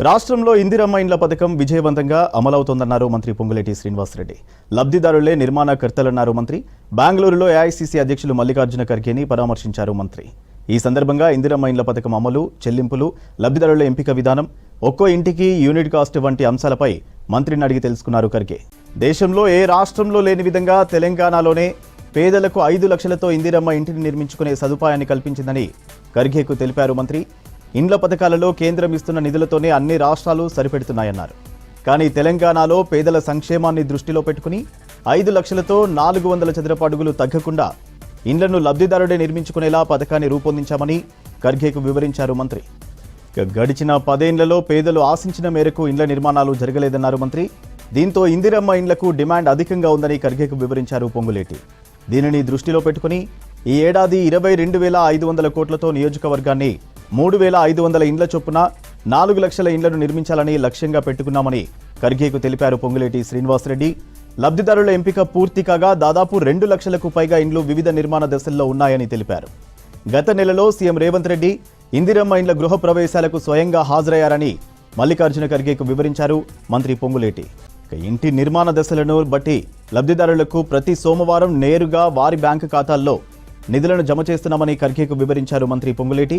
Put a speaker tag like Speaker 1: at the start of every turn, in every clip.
Speaker 1: రాష్ట్రంలో ఇందిరమ్మ ఇండ్ల పథకం విజయవంతంగా అమలవుతోందన్నారు మంత్రి పొంగులేటి శ్రీనివాసరెడ్డి. లబ్ధిదారులే నిర్మాణకర్తలన్నారు మంత్రి. బెంగళూరులో ఏఐసీసీ అధ్యక్షులు మల్లికార్జున ఖర్గేని పరామర్శించారు మంత్రి. ఈ సందర్భంగా ఇందిరమ్మ ఇండ్ల పథకం అమలు, చెల్లింపులు, లబ్ధిదారుల ఎంపిక విధానం, ఒక్కో ఇంటికి యూనిట్ కాస్ట్ వంటి అంశాలపై మంత్రిని అడిగి తెలుసుకున్నారు ఖర్గే. దేశంలో ఏ రాష్ట్రంలో లేని విధంగా తెలంగాణలోనే పేదలకు 5 లక్షలతో ఇందిరమ్మ ఇంటిని నిర్మించుకునే సదుపాయాన్ని కల్పించిందని ఖర్గేకు తెలిపారు మంత్రి. ఇండ్ల పథకాలలో కేంద్రం ఇస్తున్న నిధులతోనే అన్ని రాష్ట్రాలు సరిపెడుతున్నాయన్నారు. కానీ తెలంగాణలో పేదల సంక్షేమాన్ని దృష్టిలో పెట్టుకుని 5 లక్షలతో 400 చదరపు అడుగులు తగ్గకుండా ఇండ్లను లబ్ధిదారుడే నిర్మించుకునేలా పథకాన్ని రూపొందించామని ఖర్గేకు వివరించారు మంత్రి. గడిచిన 10 ఏళ్లలో పేదలు ఆశించిన మేరకు ఇండ్ల నిర్మాణాలు జరగలేదన్నారు మంత్రి. దీంతో ఇందిరమ్మ ఇండ్లకు డిమాండ్ అధికంగా ఉందని ఖర్గేకు వివరించారు పొంగులేటి. దీనిని దృష్టిలో పెట్టుకుని ఈ ఏడాది 22,500 కోట్లతో నియోజకవర్గాన్ని 3,500 ఇండ్ల చొప్పున 4 లక్షల ఇండ్లను నిర్మించాలని లక్ష్యంగా పెట్టుకున్నామని ఖర్గేకు తెలిపారు పొంగులేటి శ్రీనివాసరెడ్డి. లబ్ధిదారుల ఎంపిక పూర్తి కాగా దాదాపు 2 లక్షలకు పైగా ఇండ్లు వివిధ నిర్మాణ దశల్లో ఉన్నాయని తెలిపారు. గత నెలలో సీఎం రేవంత్ రెడ్డి ఇందిరమ్మ ఇండ్ల గృహ ప్రవేశాలకు స్వయంగా హాజరయ్యారని మల్లికార్జున ఖర్గేకు వివరించారు మంత్రి పొంగులేటి. ఇంటి నిర్మాణ దశలను బట్టి లబ్ధిదారులకు ప్రతి సోమవారం నేరుగా వారి బ్యాంకు ఖాతాల్లో నిధులను జమ చేస్తున్నామని ఖర్గేకు వివరించారు మంత్రి పొంగులేటి.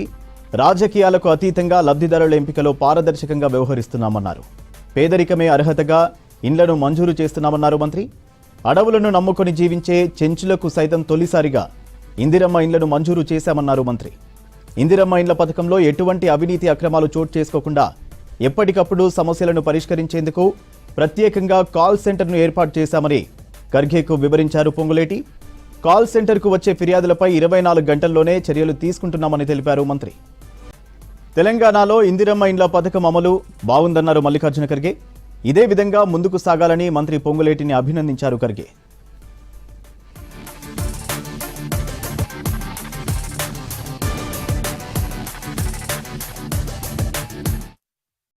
Speaker 1: రాజకీయాలకు అతీతంగా లబ్ధిదారుల ఎంపికలో పారదర్శకంగా వ్యవహరిస్తున్నామన్నారు. పేదరికమే అర్హతగా ఇండ్లను మంజూరు చేస్తున్నామన్నారు మంత్రి. అడవులను నమ్ముకొని జీవించే చెంచులకు సైతం తొలిసారిగా ఇందిరమ్మ ఇండ్లను మంజూరు చేశామన్నారు మంత్రి. ఇందిరమ్మ ఇండ్ల పథకంలో ఎటువంటి అవినీతి అక్రమాలు చోటు చేసుకోకుండా ఎప్పటికప్పుడు సమస్యలను పరిష్కరించేందుకు ప్రత్యేకంగా కాల్ సెంటర్ను ఏర్పాటు చేశామని ఖర్గేకు వివరించారు పొంగులేటి. కాల్ సెంటర్కు వచ్చే ఫిర్యాదులపై 24 గంటల్లోనే చర్యలు తీసుకుంటున్నామని తెలిపారు మంత్రి. తెలంగాణలో ఇందిరమ్మ ఇండ్ల పథకం అమలు బాగుందన్నారు మల్లికార్జున ఖర్గే. ఇదే విధంగా ముందుకు సాగాలని మంత్రి పొంగులేటిని అభినందించారు ఖర్గే.